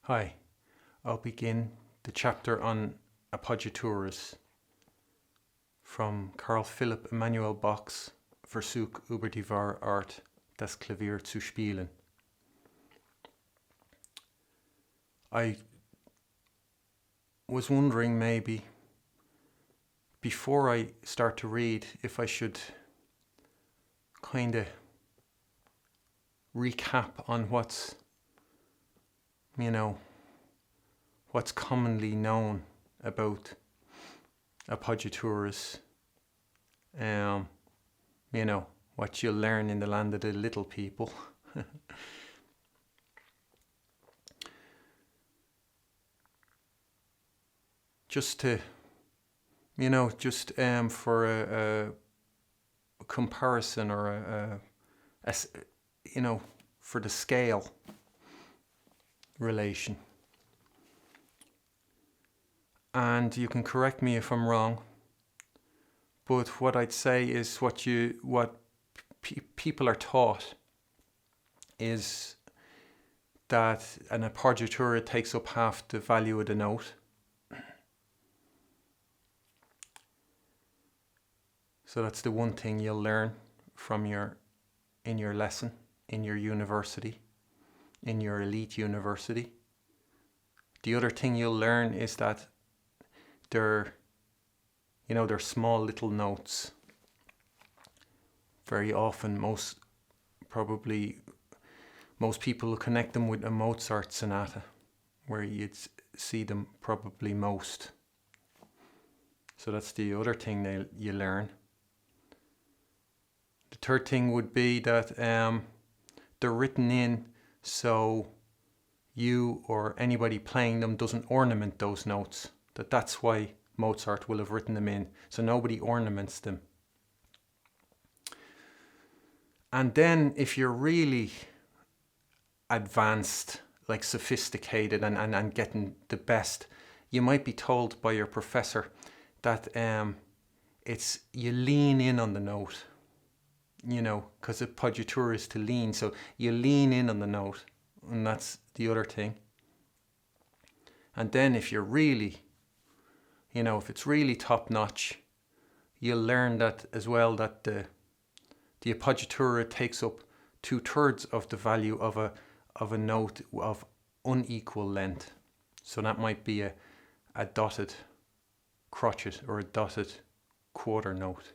Hi, I'll begin the chapter on Appoggiaturas from Carl Philipp Emanuel Bach's Versuch über die wahre Art, das Klavier zu spielen. I was wondering maybe before I start to read if I should kind of recap on what's commonly known about Appoggiaturas. What you'll learn in the land of the little people. Just to, for a comparison or for the scale relation. And you can correct me if I'm wrong, but what I'd say is what people are taught is that an appoggiatura takes up half the value of the note. So that's the one thing you'll learn in your lesson, in your university, in your elite university. The other thing you'll learn is that they're small little notes. Very often, most people connect them with a Mozart sonata, where you'd see them probably most. So that's the other thing you learn. The third thing would be that they're written in so you or anybody playing them doesn't ornament those notes. That's why Mozart will have written them in, so nobody ornaments them. And then if you're really advanced, like sophisticated and getting the best, you might be told by your professor that it's you lean in on the note, because appoggiatura is to lean, so you lean in on the note, and that's the other thing. And then if you're really if it's really top notch, you'll learn that as well, that the appoggiatura takes up 2/3 of the value of a note of unequal length. So that might be a dotted crotchet or a dotted quarter note.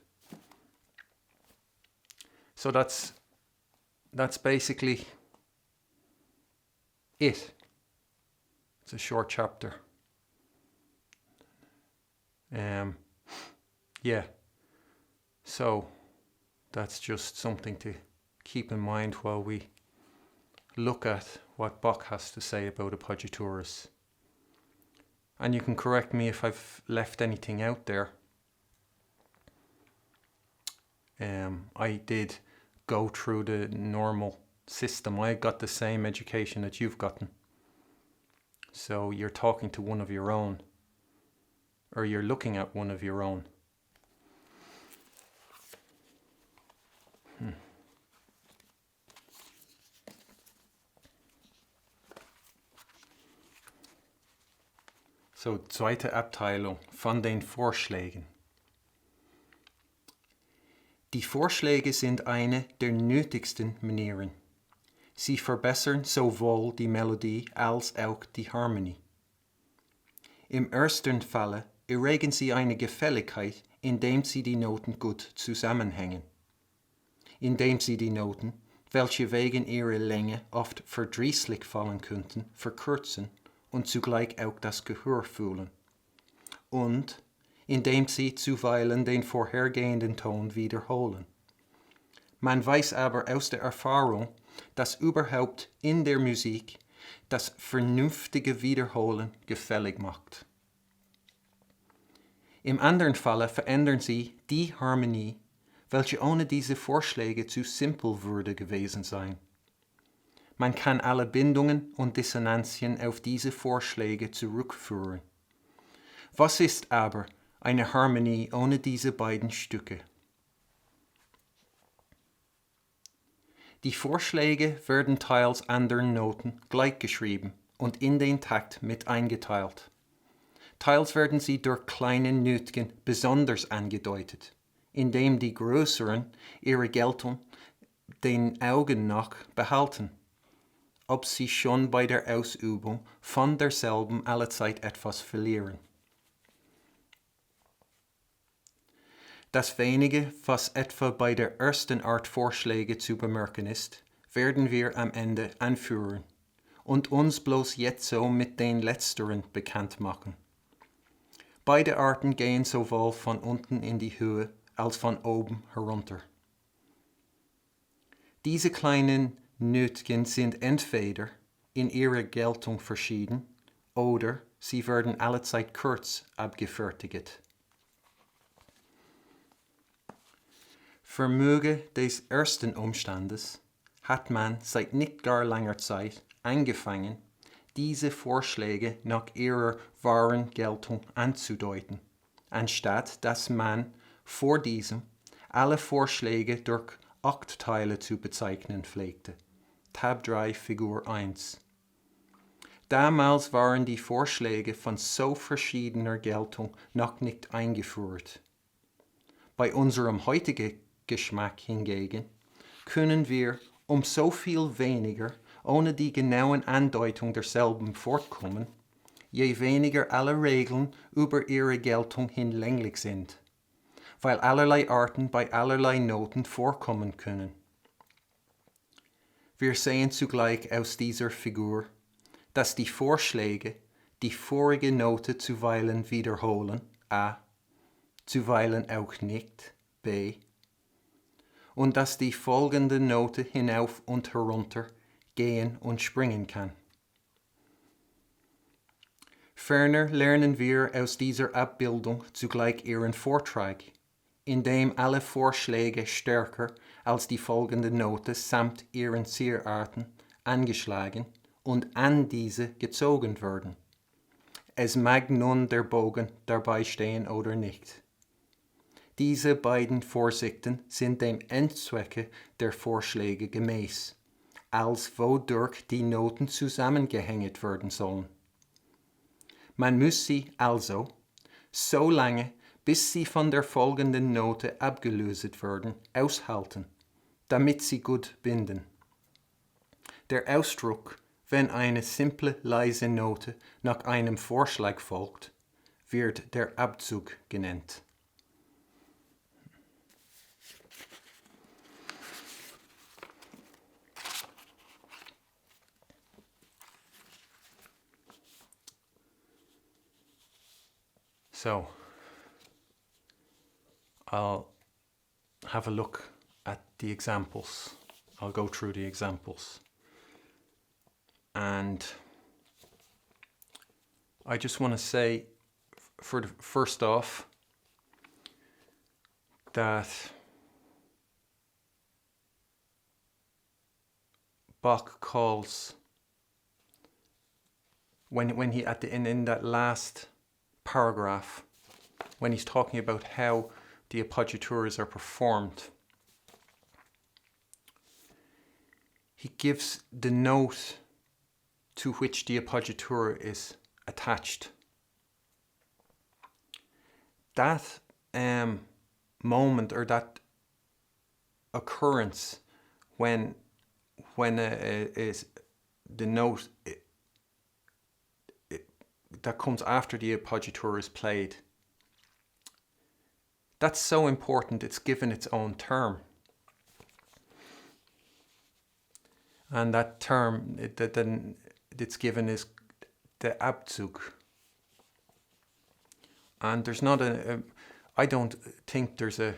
So that's basically it. It's a short chapter. So that's just something to keep in mind while we look at what Bach has to say about appoggiaturas. And you can correct me if I've left anything out there. I did go through the normal system. I got the same education that you've gotten. So you're talking to one of your own, or you're looking at one of your own. So, zweite Abteilung von den Vorschlägen. Die Vorschläge sind eine der nötigsten Manieren. Sie verbessern sowohl die Melodie als auch die Harmonie. Im ersten Falle erregen sie eine Gefälligkeit, indem sie die Noten gut zusammenhängen. Indem sie die Noten, welche wegen ihrer Länge oft verdrießlich fallen könnten, verkürzen und zugleich auch das Gehör fühlen. Und indem sie zuweilen den vorhergehenden Ton wiederholen. Man weiß aber aus der Erfahrung, dass überhaupt in der Musik das vernünftige Wiederholen gefällig macht. Im anderen Falle verändern sie die Harmonie, welche ohne diese Vorschläge zu simpel würde gewesen sein. Man kann alle Bindungen und Dissonanzien auf diese Vorschläge zurückführen. Was ist aber eine Harmonie ohne diese beiden Stücke? Die Vorschläge werden teils anderen Noten gleichgeschrieben, und in den Takt mit eingeteilt. Teils werden sie durch kleine Nötchen besonders angedeutet, indem die größeren ihre Geltung den Augen nach behalten, ob sie schon bei der Ausübung von derselben allezeit etwas verlieren. Das wenige, was etwa bei der ersten Art Vorschläge zu bemerken ist, werden wir am Ende anführen und uns bloß jetzo mit den letzteren bekannt machen. Beide Arten gehen sowohl von unten in die Höhe als von oben herunter. Diese kleinen Nötchen sind entweder in ihrer Geltung verschieden oder sie werden allezeit kurz abgefertigt. Vermöge des ersten Umstandes hat man seit nicht gar langer Zeit angefangen, diese Vorschläge nach ihrer wahren Geltung anzudeuten, anstatt dass man vor diesem alle Vorschläge durch Aktteile zu bezeichnen pflegte. Tab 3, Figur 1. Damals waren die Vorschläge von so verschiedener Geltung noch nicht eingeführt. Bei unserem heutigen Geschmack hingegen können wir um so viel weniger ohne die genauen Andeutung derselben fortkommen, je weniger alle Regeln über ihre Geltung hinlänglich sind, weil allerlei Arten bei allerlei Noten vorkommen können. Wir sehen zugleich aus dieser Figur, dass die Vorschläge die vorige Note zuweilen wiederholen, A, zuweilen auch nicht, B, und dass die folgende Note hinauf und herunter gehen und springen kann. Ferner lernen wir aus dieser Abbildung zugleich ihren Vortrag, in dem alle Vorschläge stärker als die folgende Note samt ihren Zierarten angeschlagen und an diese gezogen werden. Es mag nun der Bogen dabei stehen oder nicht. Diese beiden Vorsichten sind dem Endzwecke der Vorschläge gemäß, als wodurch die Noten zusammengehängt werden sollen. Man muss sie also, so lange, bis sie von der folgenden Note abgelöst werden, aushalten, damit sie gut binden. Der Ausdruck, wenn eine simple leise Note nach einem Vorschlag folgt, wird der Abzug genannt. So, I'll have a look at the examples. I'll go through the examples. And I just want to say, first off, that Bach calls, when he in that last paragraph, when he's talking about how the Appoggiaturas are performed, he gives the note to which the Appoggiatura is attached. That moment or that occurrence when is the note that comes after the Appoggiatura is played, that's so important. It's given its own term, and that term it's given is the Abzug. And there's not I don't think there's an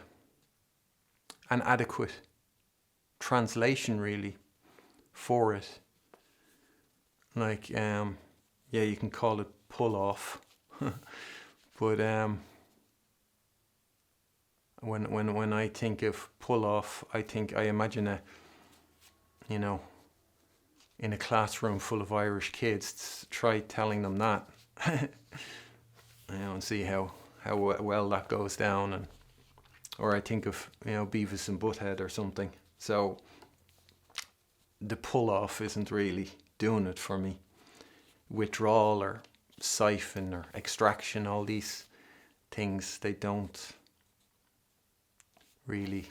adequate translation really for it. Like, yeah, you can call it pull off, but when I think of pull off, I imagine in a classroom full of Irish kids, try telling them that, and see how well that goes down, or I think of Beavis and Butthead or something. So the pull off isn't really doing it for me. withdrawal or siphon or extraction, all these things, they don't really,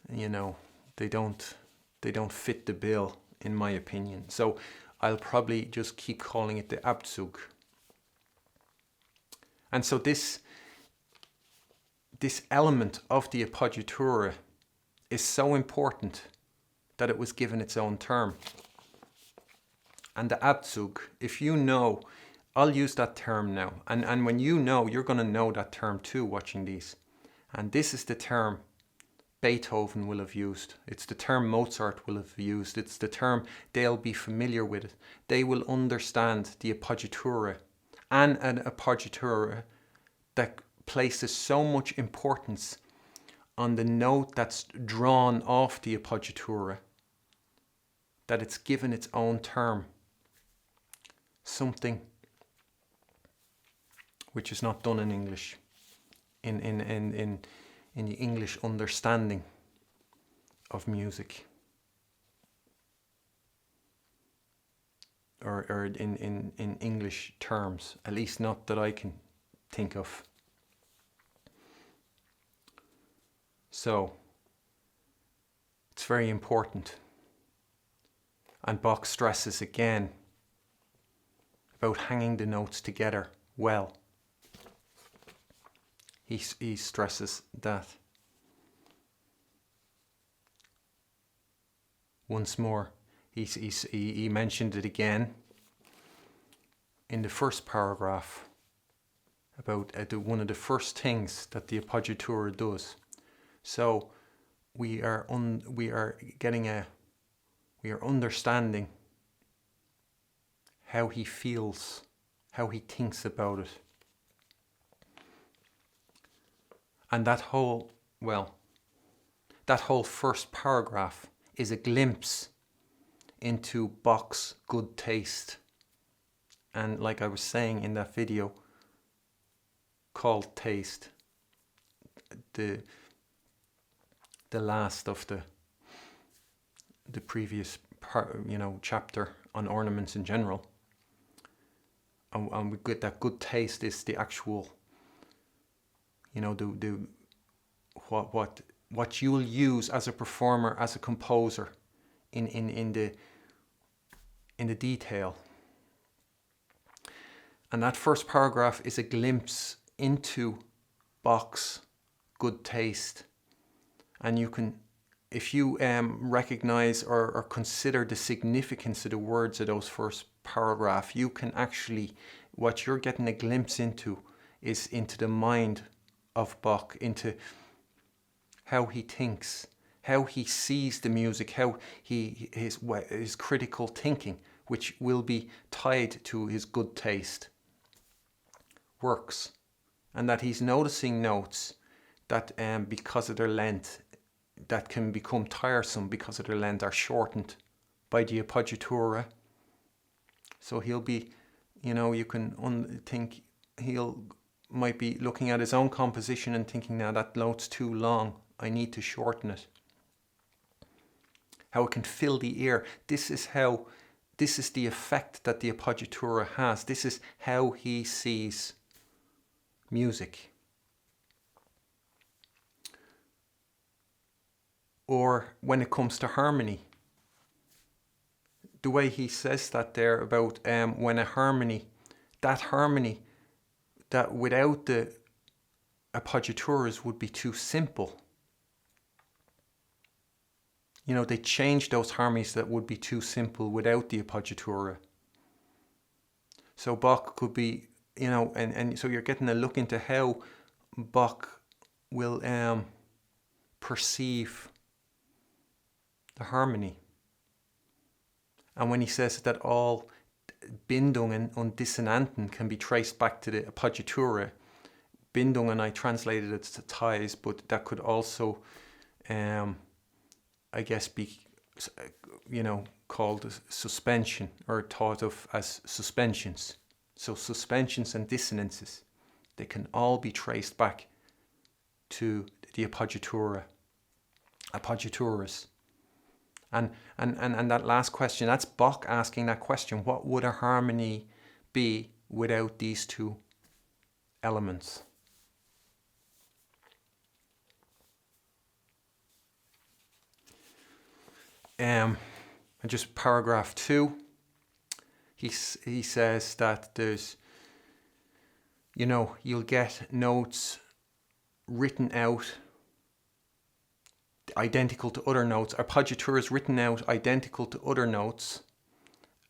they don't fit the bill, in my opinion. So I'll probably just keep calling it the Abzug. And so this element of the Appoggiatura is so important that it was given its own term. And the Abzug, if you know, I'll use that term now. And when you know, you're going to know that term too, watching these. And this is the term Beethoven will have used. It's the term Mozart will have used. It's the term they'll be familiar with it. They will understand the Appoggiatura, and an Appoggiatura that places so much importance on the note that's drawn off the Appoggiatura that it's given its own term. Something which is not done in English, in the English understanding of music, or in English terms, at least not that I can think of. So it's very important. And Bach stresses again about hanging the notes together well. He stresses that. Once more, he mentioned it again in the first paragraph about one of the first things that the Appoggiatura does. So we are understanding how he feels, how he thinks about it. And that whole first paragraph is a glimpse into Bach's good taste. And like I was saying in that video called Taste, the last of the previous chapter on ornaments in general, and we get that good taste is the actual, what you'll use as a performer, as a composer, in the detail. And that first paragraph is a glimpse into Bach's good taste. And you can, if you recognize or consider the significance of the words of those first paragraph, you can actually, what you're getting a glimpse into is into the mind of Bach, into how he thinks, how he sees the music, how his critical thinking, which will be tied to his good taste, works. And that he's noticing notes that because of their length, that can become tiresome because of their length, are shortened by the Appoggiatura. So he'll be, you can think might be looking at his own composition and thinking, now that note's too long, I need to shorten it. How it can fill the ear. This is the effect that the Appoggiatura has. This is how he sees music. Or when it comes to harmony, the way he says that there about when a harmony that without the Appoggiaturas would be too simple. They change those harmonies that would be too simple without the Appoggiatura. So Bach could be, and so you're getting a look into how Bach will perceive the harmony. And when he says that all Bindungen und Dissonanten can be traced back to the Appoggiatura, Bindungen I translated it to ties, but that could also, I guess, be, called suspension, or thought of as suspensions. So suspensions and dissonances, they can all be traced back to the Appoggiaturas. And that last question, that's Bach asking that question. What would a harmony be without these two elements? And just paragraph 2, he says that there's, you'll get notes written out identical to other notes, appoggiaturas written out identical to other notes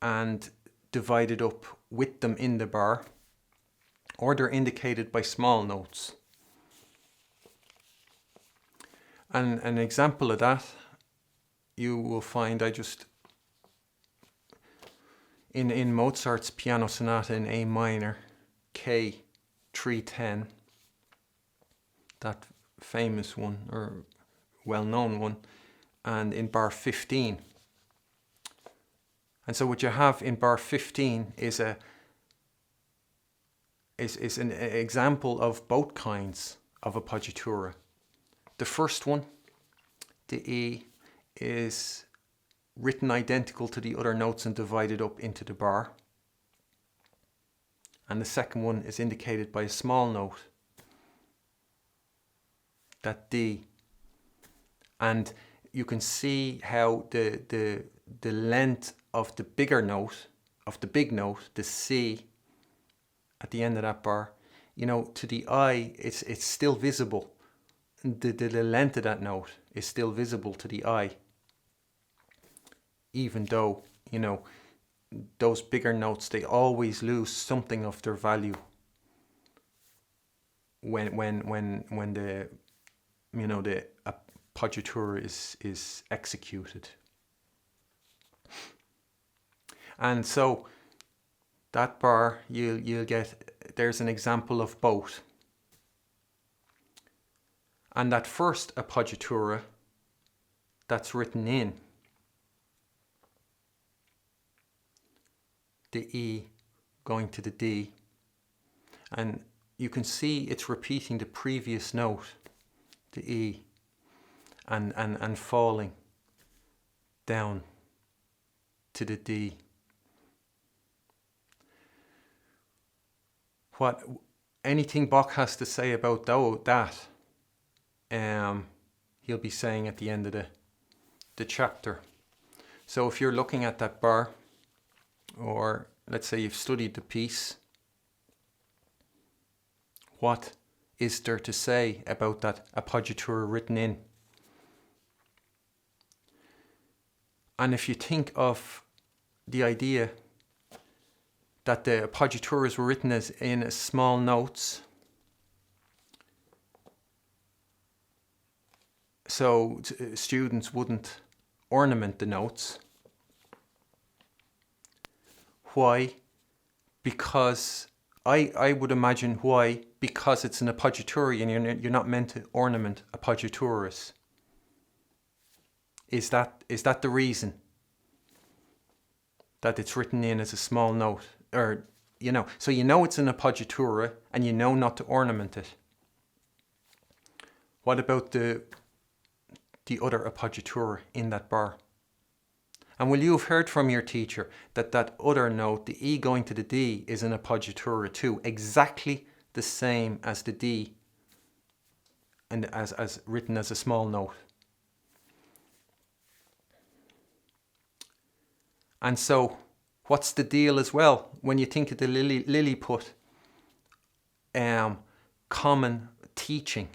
and divided up with them in the bar, or they're indicated by small notes. And an example of that you will find, in Mozart's piano sonata in A minor, K 310, that famous one, or well-known one, and in bar 15. And so what you have in bar 15 is an example of both kinds of appoggiatura. The first one, the E, is written identical to the other notes and divided up into the bar. And the second one is indicated by a small note, that D. And you can see how the length of the bigger note, of the big note, the C, at the end of that bar, to the eye, it's still visible. The length of that note is still visible to the eye, even though, those bigger notes, they always lose something of their value when the appoggiatura is executed. And so that bar, you'll get, there's an example of both. And that first appoggiatura that's written in, the E going to the D, and you can see it's repeating the previous note, the E, and falling down to the D. What anything Bach has to say about that, he'll be saying at the end of the chapter. So if you're looking at that bar, or let's say you've studied the piece, what is there to say about that appoggiatura written in? And if you think of the idea that the appoggiaturas were written in small notes, so students wouldn't ornament the notes. Why? Because I would imagine why, because it's an appoggiatura and you're not meant to ornament appoggiaturas. Is that the reason that it's written in as a small note? Or, so it's an appoggiatura and you know not to ornament it. What about the other appoggiatura in that bar? And will you have heard from your teacher that other note, the E going to the D, is an appoggiatura too, exactly the same as the D, and as written as a small note. And so, what's the deal as well when you think of the Lilliput common teaching?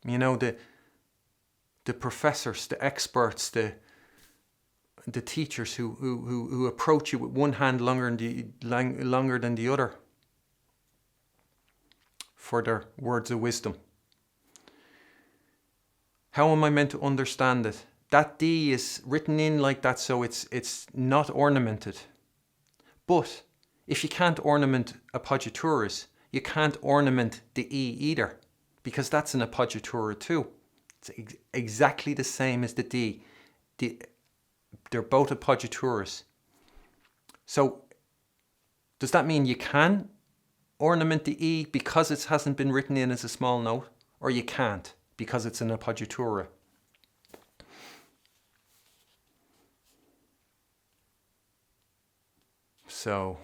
The professors, the experts, the teachers who approach you with one hand longer than the other for their words of wisdom. How am I meant to understand it? That D is written in like that, so it's not ornamented. But if you can't ornament appoggiaturas, you can't ornament the E either, because that's an appoggiatura too. It's exactly the same as the D. They're both appoggiaturas. So does that mean you can ornament the E because it hasn't been written in as a small note, or you can't because it's an appoggiatura? So,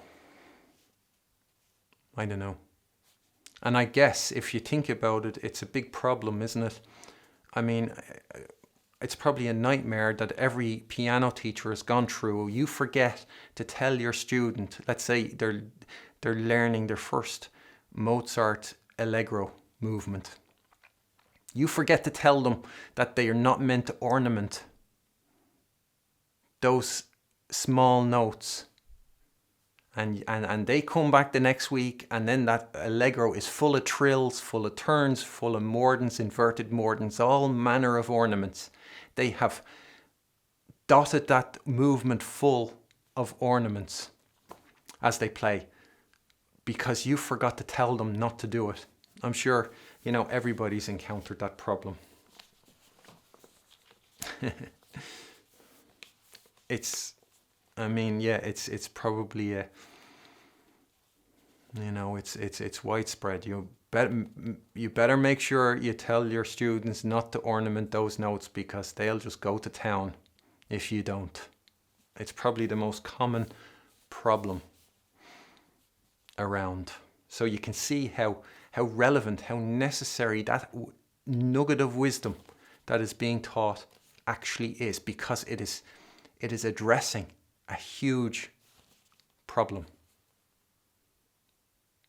I don't know. And I guess if you think about it, it's a big problem, isn't it? I mean, it's probably a nightmare that every piano teacher has gone through. You forget to tell your student, let's say they're learning their first Mozart Allegro movement. You forget to tell them that they are not meant to ornament those small notes. And they come back the next week, and then that Allegro is full of trills, full of turns, full of mordents, inverted mordents, all manner of ornaments. They have dotted that movement full of ornaments as they play, because you forgot to tell them not to do it. I'm sure, everybody's encountered that problem. It's probably it's widespread. You better make sure you tell your students not to ornament those notes, because they'll just go to town if you don't. It's probably the most common problem around. So you can see how relevant, how necessary that nugget of wisdom that is being taught actually is, because it is addressing a huge problem,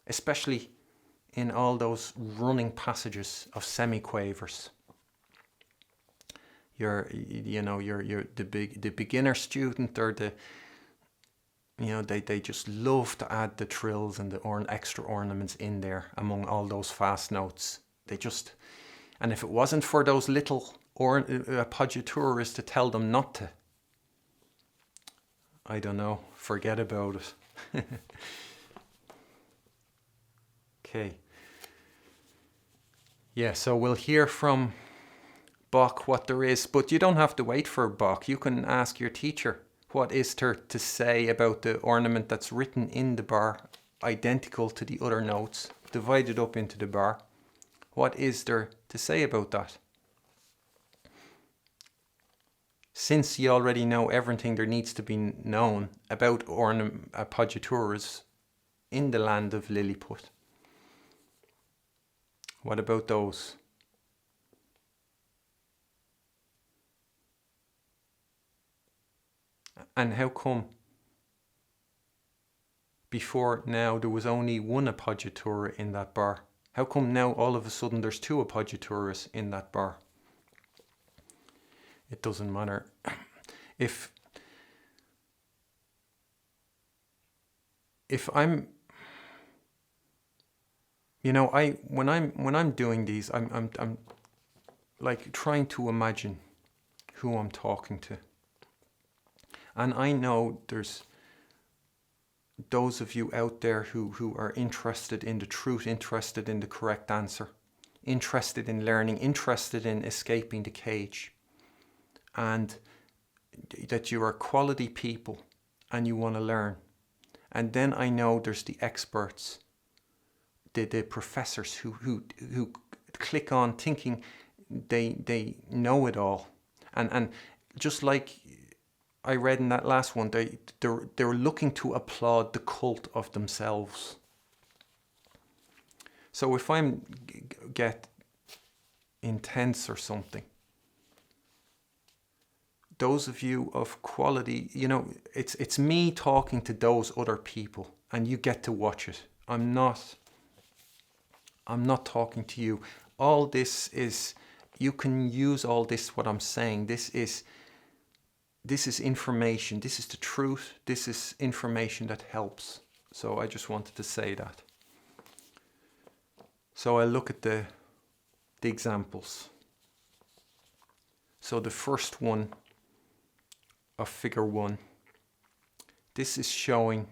especially in all those running passages of semiquavers. You're the beginner student, or they just love to add the trills and the extra ornaments in there among all those fast notes. And if it wasn't for those little appoggiaturas to tell them not to, I don't know, forget about it. Okay. Yeah, so we'll hear from Bach what there is, but you don't have to wait for Bach. You can ask your teacher, what is there to say about the ornament that's written in the bar, identical to the other notes, divided up into the bar? What is there to say about that? Since you already know everything there needs to be known about Appoggiaturas in the land of Lilliput, what about those? And how come before now there was only one Appoggiatura in that bar? How come now all of a sudden there's two Appoggiaturas in that bar? It doesn't matter. If I'm, when I'm doing these, I'm like trying to imagine who I'm talking to. And I know there's those of you out there who are interested in the truth, interested in the correct answer, interested in learning, interested in escaping the cage, and that you are quality people and you want to learn. And then I know there's the experts, the professors who click on thinking they know it all, and just like I read in that last one, they're looking to applaud the cult of themselves. So if I get intense or something, those of you of quality, it's me talking to those other people, and you get to watch it. I'm not talking to you. All this is, you can use all this, what I'm saying. This is information. This is the truth. This is information that helps. So I just wanted to say that. So I look at the examples. So the first one of figure 1, this is showing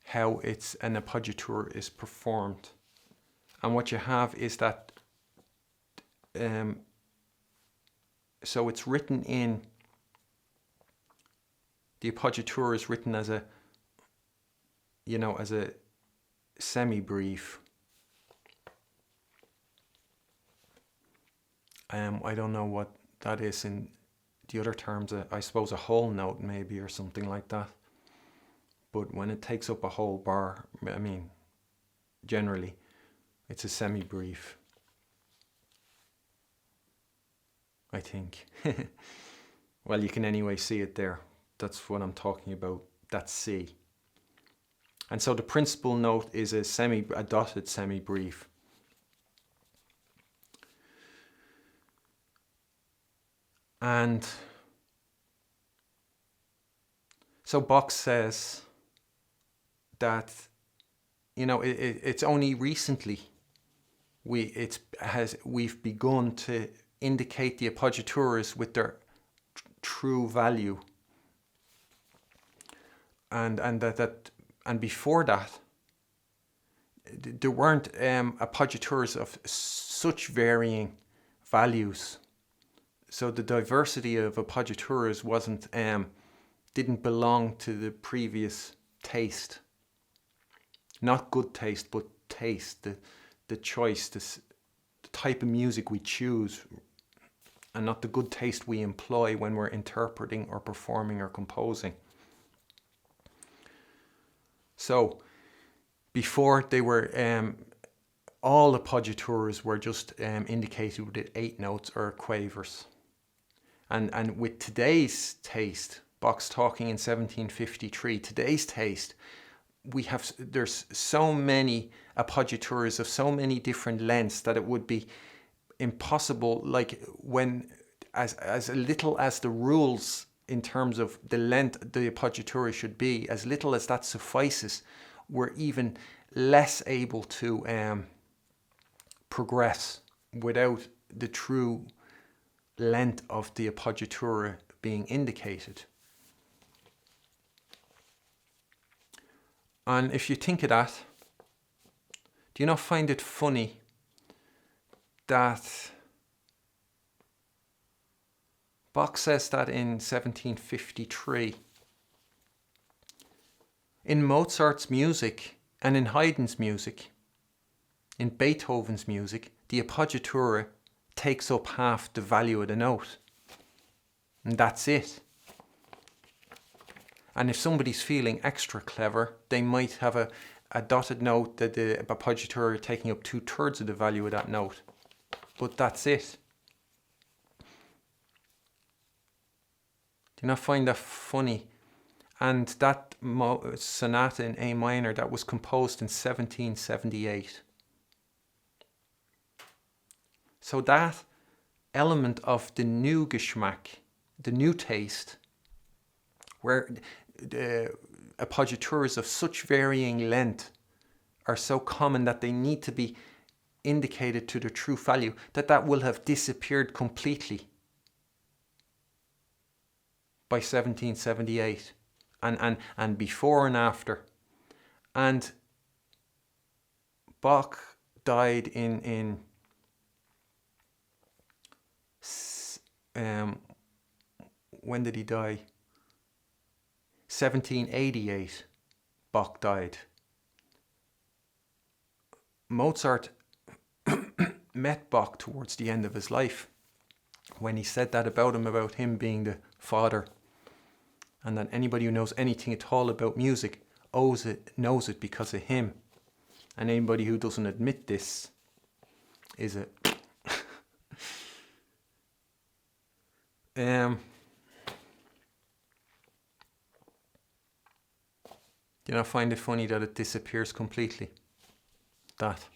how an appoggiatura is performed. And what you have is that, so it's written in, the appoggiatura is written as a semi-brief. I don't know what that is in the other terms. I suppose a whole note maybe, or something like that. But when it takes up a whole bar, I mean, generally, it's a semi-brief, I think. Well, you can anyway see it there. That's what I'm talking about. That's C. And so the principal note is a dotted semi-brief. And so Bach says that, you know, it's only recently we've begun to indicate the appoggiaturas with their true value, and before that there weren't appoggiaturas of such varying values. So the diversity of appoggiaturas didn't belong to the previous taste. Not good taste, but taste, the choice, the type of music we choose, and not the good taste we employ when we're interpreting or performing or composing. So before they were, all appoggiaturas were just indicated with 8 notes or quavers. And with today's taste, Bach's talking in 1753, today's taste, there's so many appoggiaturas of so many different lengths that it would be impossible, like when as little as the rules in terms of the length the appoggiatura should be, as little as that suffices, we're even less able to progress without the true length of the appoggiatura being indicated. And if you think of that, do you not find it funny that Bach says that in 1753? In Mozart's music and in Haydn's music, in Beethoven's music, the appoggiatura takes up half the value of the note. And that's it. And if somebody's feeling extra clever, they might have a dotted note that the appoggiatura are taking up 2/3 of the value of that note. But that's it. Do you not find that funny? And that sonata in A minor, that was composed in 1778. So that element of the new Geschmack, the new taste, where the appoggiaturas of such varying length are so common that they need to be indicated to the true value, that will have disappeared completely by 1778, and before and after. And Bach died in when did he die? 1788, Bach died. Mozart met Bach towards the end of his life when he said that about him being the father, and that anybody who knows anything at all about music knows it because of him. And anybody who doesn't admit this is a do you not find it funny that it disappears completely? That.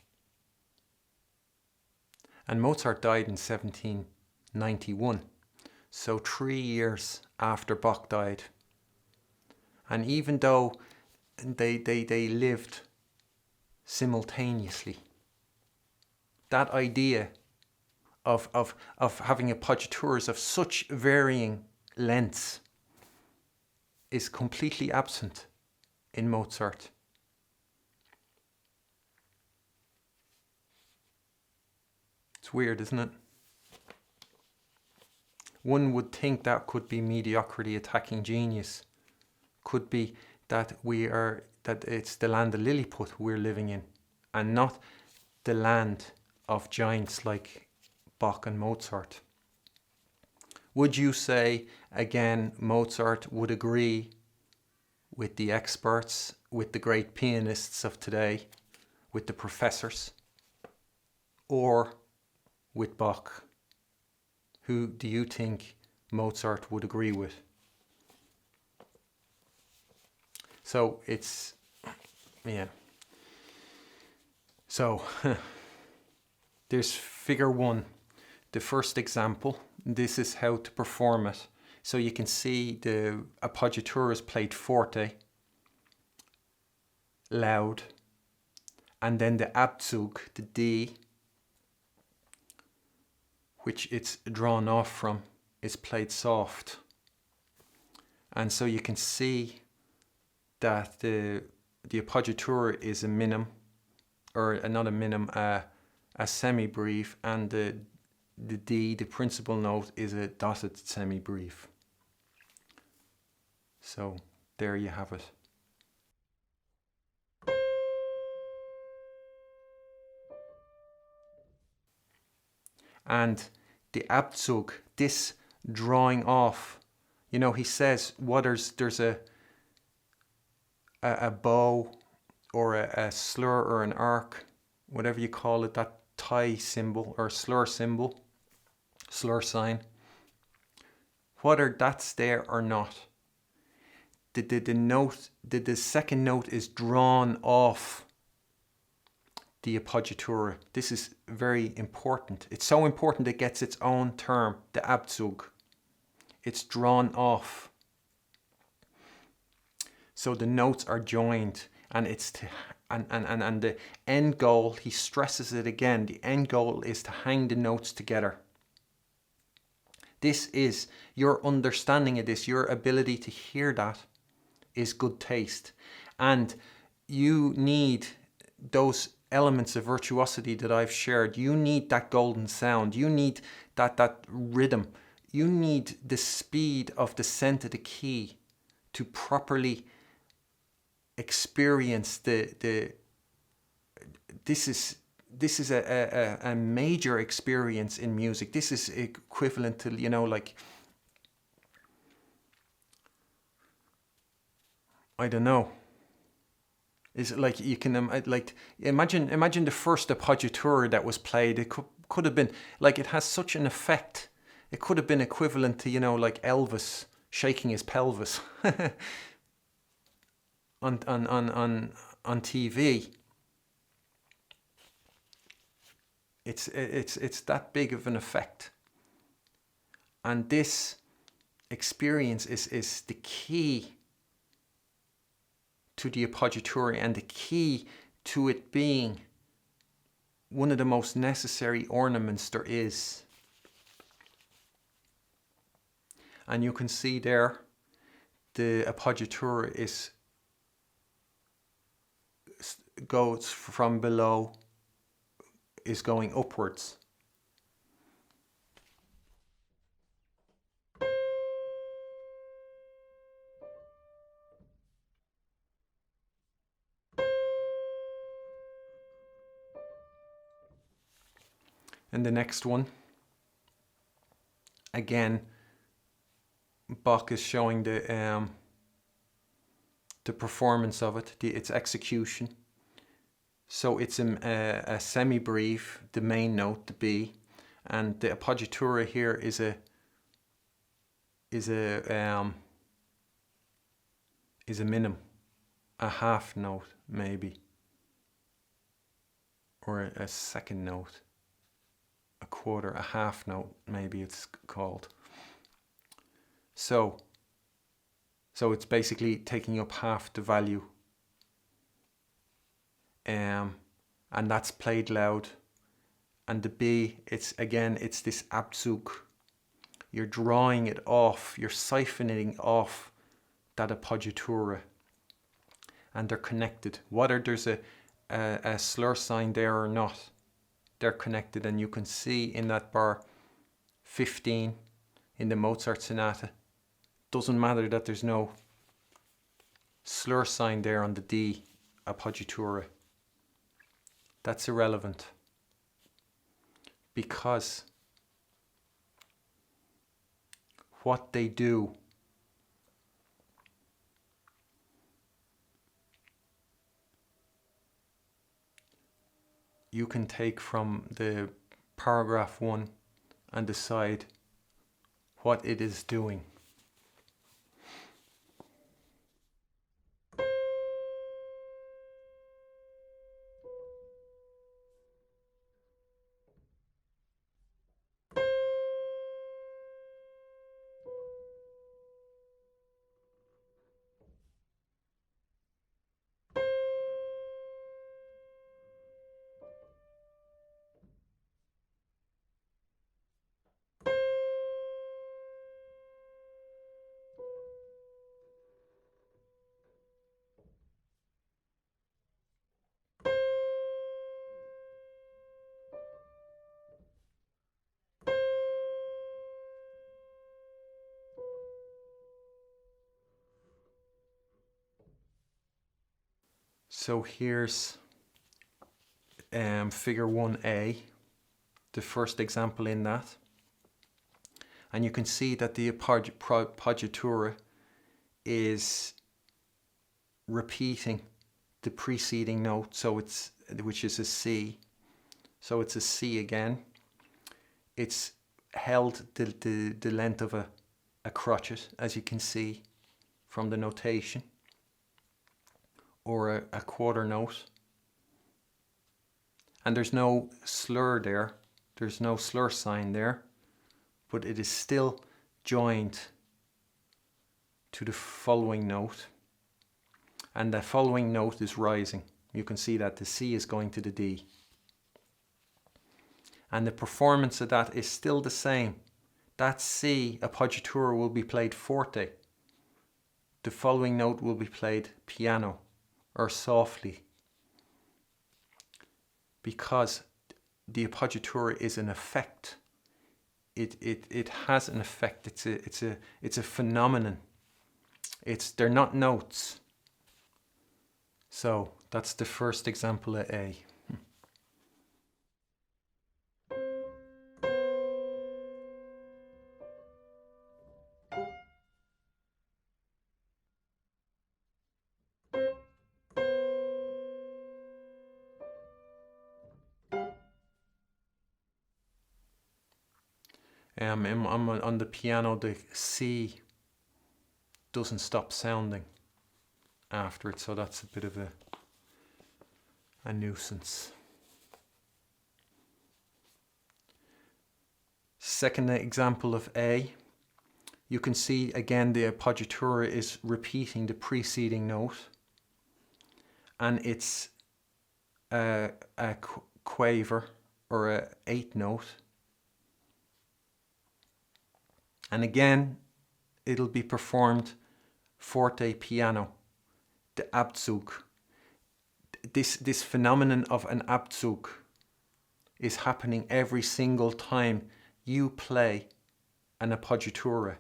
And Mozart died in 1791, so 3 years after Bach died. And even though they lived simultaneously, that idea of having appoggiaturas of such varying lengths is completely absent in Mozart. It's weird, isn't it? One would think that could be mediocrity attacking genius. Could be that it's the land of Lilliput we're living in, and not the land of giants like Bach and Mozart. Would you say, again, Mozart would agree with the experts, with the great pianists of today, with the professors, or with Bach? Who do you think Mozart would agree with? So it's, yeah. So there's figure 1, the first example. This is how to perform it. So you can see the Appoggiaturas played forte, loud, and then the Abzug, the D, which it's drawn off from, is played soft. And so you can see that the Appoggiatura is a minim, or not a minim, a semi-breve, and the D, the principal note, is a dotted semi-breve. So there you have it. And the Abzug, this drawing off, you know, he says, there's a bow or a slur or an arc, whatever you call it, that tie symbol or slur symbol, slur sign, whether that's there or not. The second note is drawn off the Appoggiatura. This is very important. It's so important it gets its own term, the Abzug. It's drawn off. So the notes are joined, and it's to and the end goal, he stresses it again, the end goal is to hang the notes together. This is your understanding of this, your ability to hear that is good taste. And you need those elements of virtuosity that I've shared. You need that golden sound. You need that rhythm. You need the speed of descent of the key to properly experience this is a major experience in music. This is equivalent to, you know, like, I don't know. Is it like, you can like imagine the first Appoggiatura that was played. It could have been like, it has such an effect. It could have been equivalent to, you know, like Elvis shaking his pelvis on TV. It's that big of an effect. And this experience is the key to the Appoggiatura, and the key to it being one of the most necessary ornaments there is. And you can see there the Appoggiatura goes from below, is going upwards. And the next one, again, Bach is showing the performance of it, its execution. So it's a semi-breve, the main note, the B, and the Appoggiatura here is a minim, a half note maybe, or a second note, a quarter, a half note maybe it's called. So it's basically taking up half the value. And that's played loud. And the B, it's this Abzug. You're drawing it off, you're siphoning off that Appoggiatura, and they're connected. Whether there's a slur sign there or not, they're connected. And you can see in that bar 15 in the Mozart Sonata, doesn't matter that there's no slur sign there on the D Appoggiatura. That's irrelevant, because what they do you can take from the paragraph 1 and decide what it is doing. So here's figure 1A, the first example in that. And you can see that the appoggiatura is repeating the preceding note, so which is a C. So it's a C again. It's held the length of a crotchet, as you can see from the notation, or a quarter note. And there's no slur there, there's no slur sign there, but it is still joined to the following note. And the following note is rising. You can see that the C is going to the D. And the performance of that is still the same. That C appoggiatura will be played forte. The following note will be played piano or softly, because the appoggiatura is an effect. It has an effect. It's a phenomenon. They're not notes. So that's the first example of A. On the piano, the C doesn't stop sounding after it, so that's a bit of a nuisance. Second example of A, you can see again the appoggiatura is repeating the preceding note, and it's a quaver or a eighth note. And again, it'll be performed forte piano, the Abzug. This phenomenon of an Abzug is happening every single time you play an appoggiatura.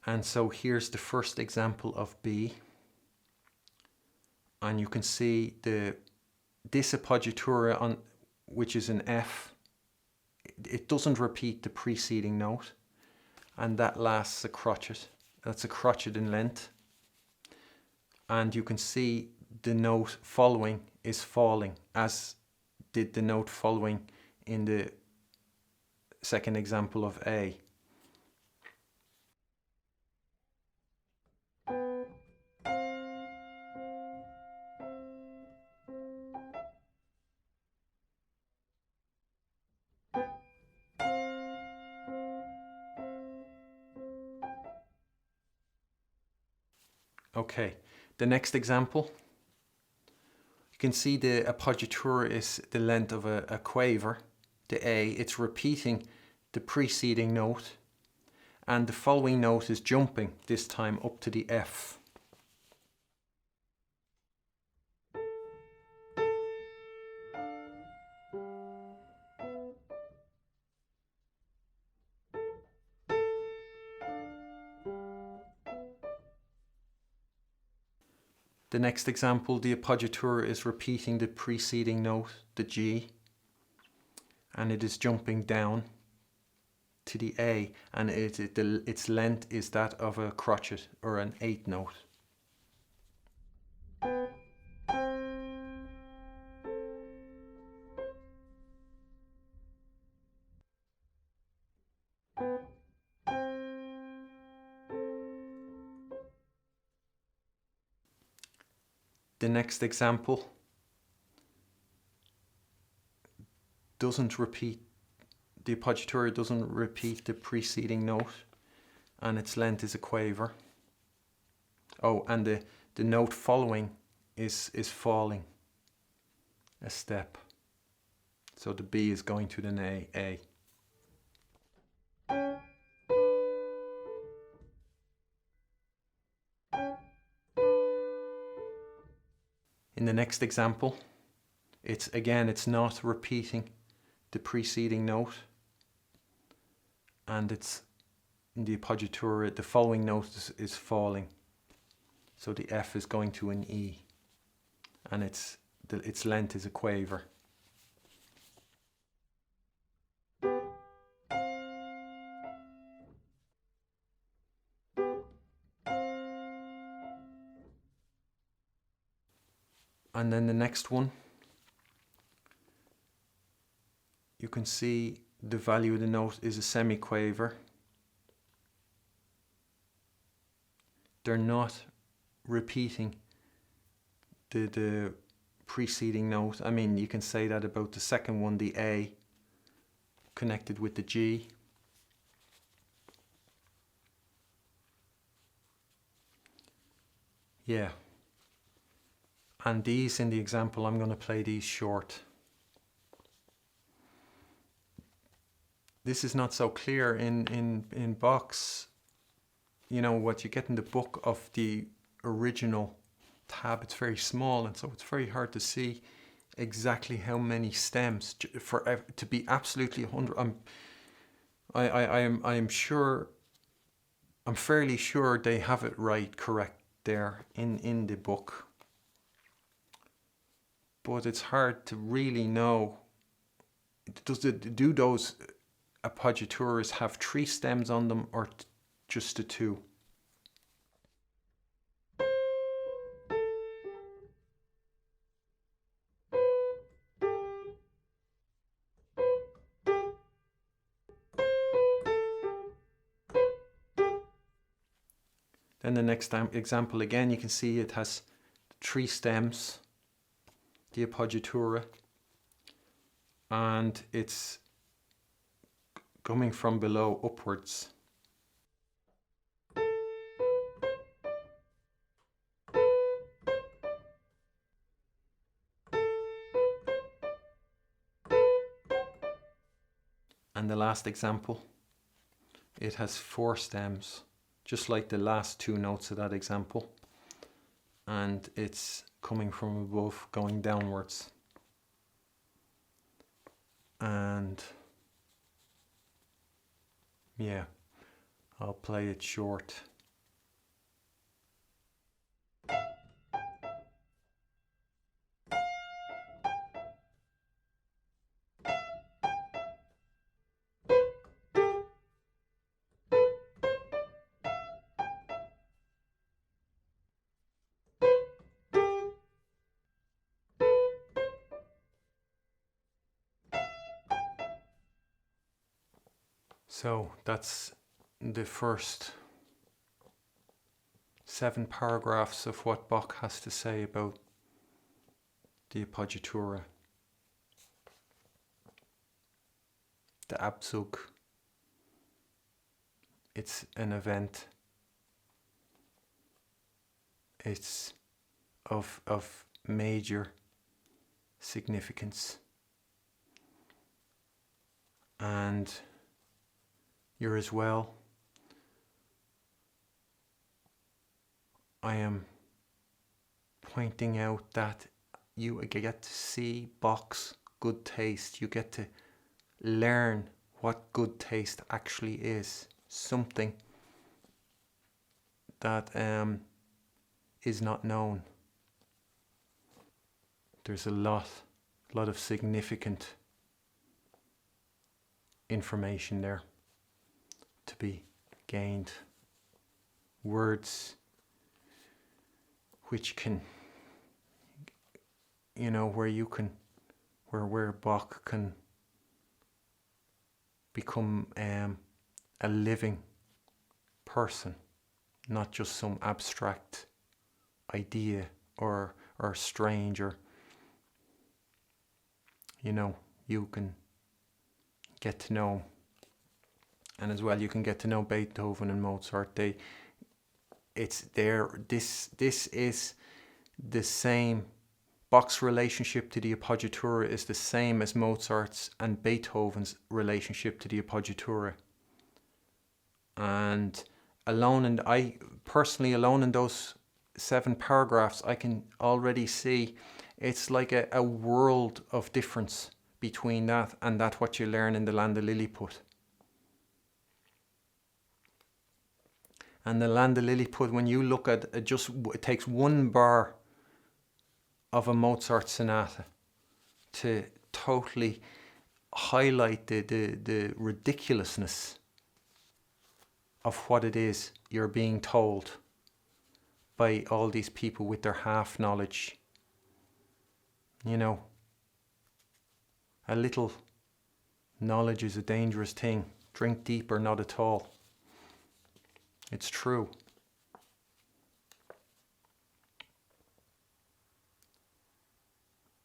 And so here's the first example of B. And you can see this appoggiatura, which is an F, it doesn't repeat the preceding note. And that lasts a crotchet. That's a crotchet in length. And you can see the note following is falling, as did the note following in the second example of A. Okay, the next example, you can see the appoggiatura is the length of a quaver, the A. It's repeating the preceding note, and the following note is jumping, this time up to the F. The next example, the appoggiatura is repeating the preceding note, the G, and it is jumping down to the A, and its length is that of a crotchet or an eighth note. The next example doesn't repeat, the appoggiatura doesn't repeat the preceding note, and its length is a quaver. Oh, and the note following is falling a step. So the B is going to the A. In the next example, it's not repeating the preceding note, and it's in the appoggiatura, the following note is falling. So the F is going to an E, and its length is a quaver. And then the next one, you can see the value of the note is a semiquaver. They're not repeating the preceding note. I mean, you can say that about the second one, the A, connected with the G. Yeah. And these, in the example, I'm going to play these short. This is not so clear in Bach's, you know, what you get in the book of the original tab. It's very small, and so it's very hard to see exactly how many stems to be absolutely 100. I'm sure, I'm fairly sure they have it correct there in the book. But it's hard to really know, do those appoggiaturas have 3 stems on them or just the 2? Then the next example, again, you can see it has 3 stems, the appoggiatura, and it's coming from below upwards. And the last example, it has 4 stems, just like the last 2 notes of that example, and it's coming from above, going downwards. And yeah, I'll play it short. So that's the first 7 paragraphs of what Bach has to say about the appoggiatura. The Abzug, it's an event. It's of major significance. And you're as well. I am pointing out that you get to see Bach's good taste. You get to learn what good taste actually is. Something that is not known. there's a lot of significant information there to be gained. Words which can, where Bach can become a living person, not just some abstract idea or strange, or you can get to know. And as well, you can get to know Beethoven and Mozart. This is the same. Bach's relationship to the Appoggiatura is the same as Mozart's and Beethoven's relationship to the Appoggiatura. And alone in those 7 paragraphs, I can already see it's like a world of difference between that and what you learn in the Land of Lilliput. And the Land of Lilliput, when you look at it, it takes 1 bar of a Mozart sonata to totally highlight the ridiculousness of what it is you're being told by all these people with their half knowledge. A little knowledge is a dangerous thing. Drink deep or not at all. It's true.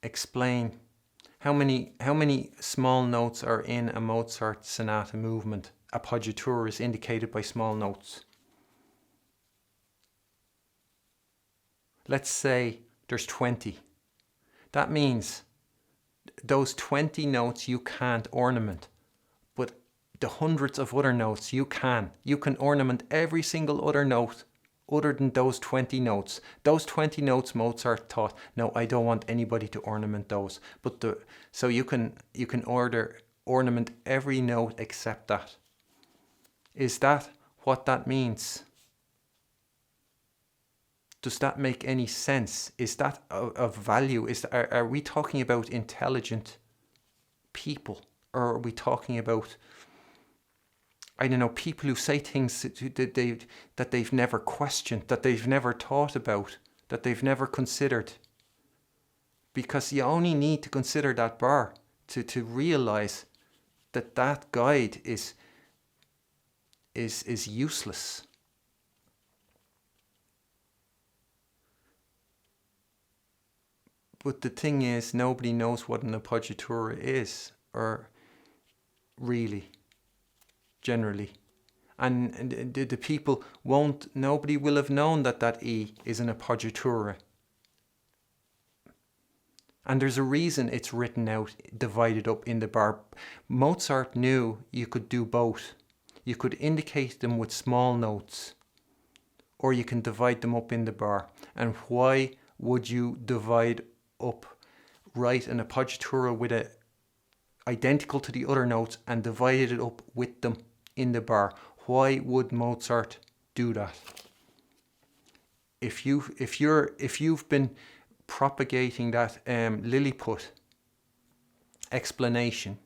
Explain how many small notes are in a Mozart sonata movement. Appoggiatura is indicated by small notes. Let's say there's 20. That means those 20 notes you can't ornament, but the hundreds of other notes you can. You can ornament every single other note other than those 20 notes. Those 20 notes Mozart thought, no, I don't want anybody to ornament those. So you can ornament every note except that. Is that what that means? Does that make any sense? Is that of value? Are we talking about intelligent people? Or are we talking about, people who say things that they've never questioned, that they've never thought about, that they've never considered? Because you only need to consider that bar to realize that guide is useless. But the thing is, nobody knows what an appoggiatura is, or really, generally. And the people nobody will have known that E is an appoggiatura. And there's a reason it's written out, divided up in the bar. Mozart knew you could do both. You could indicate them with small notes, or you can divide them up in the bar. And why would you write an appoggiatura with a identical to the other notes and divide it up with them in the bar? Why would Mozart do that? If you've been propagating that Lilliput explanation,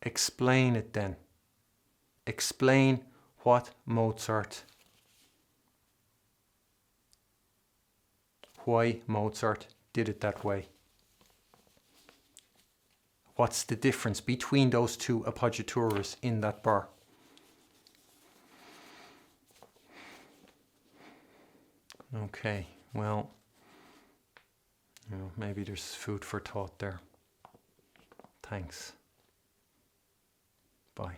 explain it then. Explain why Mozart did it that way. What's the difference between those 2 appoggiaturas in that bar? Okay, well, maybe there's food for thought there. Thanks. Bye.